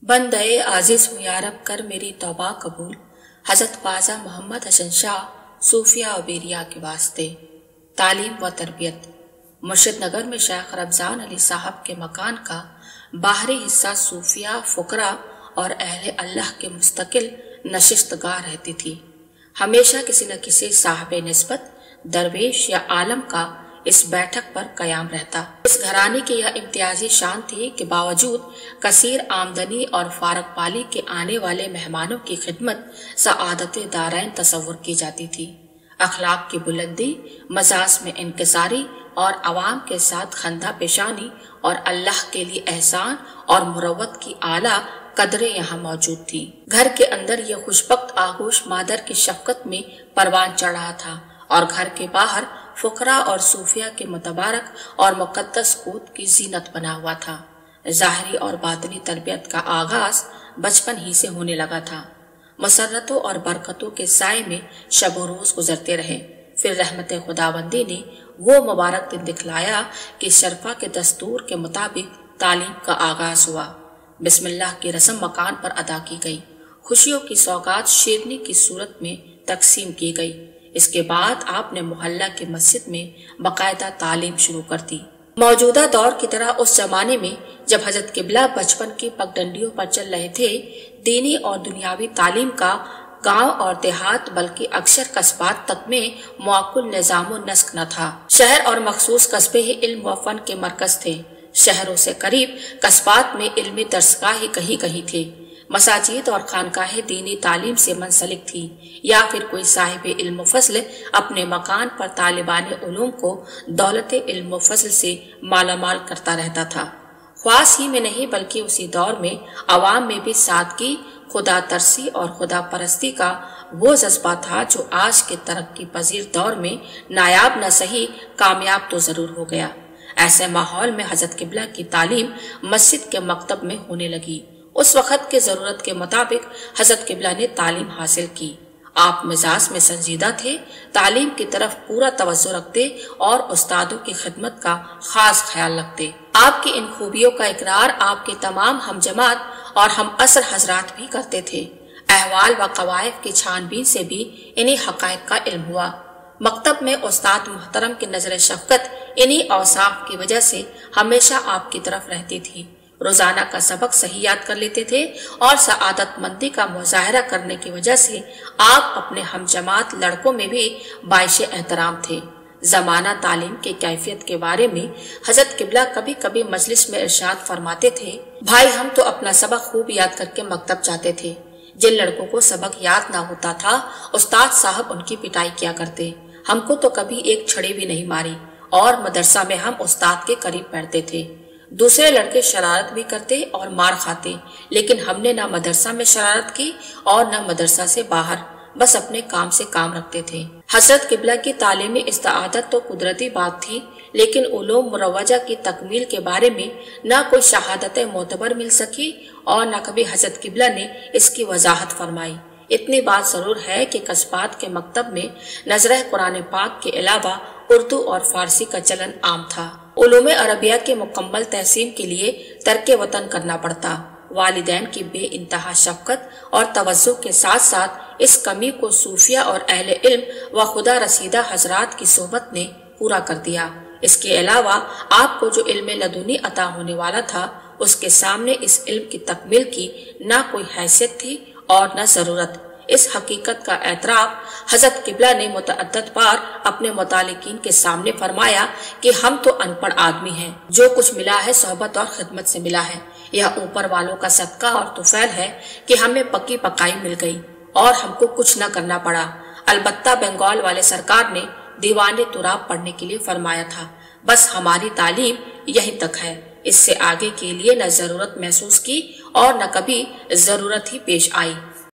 बंदे आजिज हूँ या रब कर मेरी तौबा कबूल। हजरत ख्वाजा मोहम्मद हसन शाह सूफिया और बेरिया के वास्ते। तालीम व तरबियत। मुर्शिद नगर में शेख रमजान अली साहब के मकान का बाहरी हिस्सा सूफिया, फुकरा और अहले अल्लाह के मुस्तकिल नशिस्तगाह रहती थी। हमेशा किसी न किसी साहिब निस्बत, दरवेश या आलम का इस बैठक पर कयाम रहता। इस घराने की यह इम्तियाजी शान थी कि बावजूद कसीर आमदनी और फारग पाली के आने वाले मेहमानों की खिदमत सआदत दारैन तसव्वुर की जाती थी। अखलाक की बुलंदी, मजाज में इनकिसारी और अवाम के साथ खंदा पेशानी और अल्लाह के लिए एहसान और मुरव्वत की आला कदरें यहाँ मौजूद थी। घर के अंदर यह खुशबख्त आगोश मादर की शफकत में परवान चढ़ रहा था और घर के बाहर फुकरा और सूफिया के मुतबारक और मुकद्दस कूद की जीनत बना हुआ था। ज़ाहिरी और बातनी तरबियत का आगाज बचपन ही से होने लगा था। मसरतों और बरकतों के साए में शब रोज गुजरते रहे। फिर रहमत खुदाबंदी ने वो मुबारक दिन दिखलाया कि शरफा के दस्तूर के मुताबिक तालीम का आगाज हुआ। बिस्मिल्लाह की रस्म मकान पर अदा की गई। खुशियों की सौगात शेरनी की सूरत में तकसीम की गई। इसके बाद आपने मोहल्ला की मस्जिद में बाकायदा तालीम शुरू कर दी। मौजूदा दौर की तरह उस जमाने में जब हजरत किबला बचपन की पगडंडियों पर चल रहे थे, दीनी और दुनियावी तालीम का गांव और देहात बल्कि अक्सर कस्बात तक में मुअक्कुल निज़ाम नस्क न था। शहर और मखसूस कस्बे ही इल्म व फन के मरकज थे। शहरों से करीब कस्बात में इल्मी दरसगाह ही कहीं कहीं थे। मसाजिद और खानकाहें दीनी तालीम से मुंसलिक थी या फिर कोई साहिब इल्म फजल अपने मकान पर तालिबान उलूम को दौलत इल्म फजल से मालामाल करता रहता था। ख्वास ही में नहीं बल्कि उसी दौर में अवाम में भी सादगी, खुदा तरसी और खुदा परस्ती का वो जज्बा था जो आज के तरक्की पजीर दौर में नायाब न सही कामयाब तो जरूर हो गया। ऐसे माहौल में हजरत किबला की तालीम मस्जिद के मकतब में होने लगी। उस वक्त के जरूरत के मुताबिक हजरत किबला ने तालीम हासिल की। आप मिजाज में संजीदा थे, तालीम की तरफ पूरा तवज्जो रखते और उस्तादों की खिदमत का खास ख्याल रखते। आपकी इन खूबियों का इकरार आपके तमाम हम जमात और हम असर हजरात भी करते थे। अहवाल व कवायद की छानबीन से भी इन्हीं हकायक का इल्म हुआ। मकतब में उस्ताद मुहतरम की नजर शफकत इन्हीं औसाफ की वजह से हमेशा आपकी तरफ रहती थी। रोजाना का सबक सही याद कर लेते थे और सआदतमंदी का मुजाहरा करने की वजह से आप अपने हम जमात लड़कों में भी बाइश एहतराम थे। जमाना तालीम की कैफियत के बारे में हजरत किबला कभी कभी मजलिस में इरशाद फरमाते थे, भाई हम तो अपना सबक खूब याद करके मकतब जाते थे। जिन लड़कों को सबक याद ना होता था, उस्ताद साहब उनकी पिटाई किया करते। हमको तो कभी एक छड़ी भी नहीं मारी और मदरसा में हम उस्ताद के करीब बैठते थे। दूसरे लड़के शरारत भी करते और मार खाते, लेकिन हमने ना मदरसा में शरारत की और न मदरसा से बाहर, बस अपने काम से काम रखते थे। हजरत किबला की तालीमी इस्ताअदत तो कुदरती बात थी, लेकिन उलूम मुरव्वजा की तकमील के बारे में न कोई शहादत मोतबर मिल सकी और न कभी हजरत किबला ने इसकी वजाहत फरमाई। इतनी बात जरूर है कि कस्बात के मकतब में नजरह कुरान पाक के अलावा उर्दू और फारसी का चलन आम था। उलूम अरबिया के मुकम्मल तहसीन के लिए तर्क वतन करना पड़ता। वालिदैन की बेइंतहा शफकत और तवज्जो के साथ साथ इस कमी को सूफिया और अहले इल्म व खुदा रसीदा हजरात की सोहबत ने पूरा कर दिया। इसके अलावा आपको जो इल्म लदुनी अता होने वाला था, उसके सामने इस इल्म की तकमील की न कोई हैसियत थी और न जरूरत। इस हकीकत का एतराफ हजरत किबला ने मुतअद्दिद बार अपने मुतालिकीन के सामने फरमाया कि हम तो अनपढ़ आदमी हैं, जो कुछ मिला है सोहबत और खिदमत से मिला है। यह ऊपर वालों का सदका और तुफैल है कि हमें पक्की पकाई मिल गई और हमको कुछ न करना पड़ा। अलबत्ता बंगाल वाले सरकार ने दीवाने तुराब पढ़ने के लिए फरमाया था। बस हमारी तालीम यहीं तक है, इससे आगे के लिए न जरूरत महसूस की और न कभी जरूरत ही पेश आई।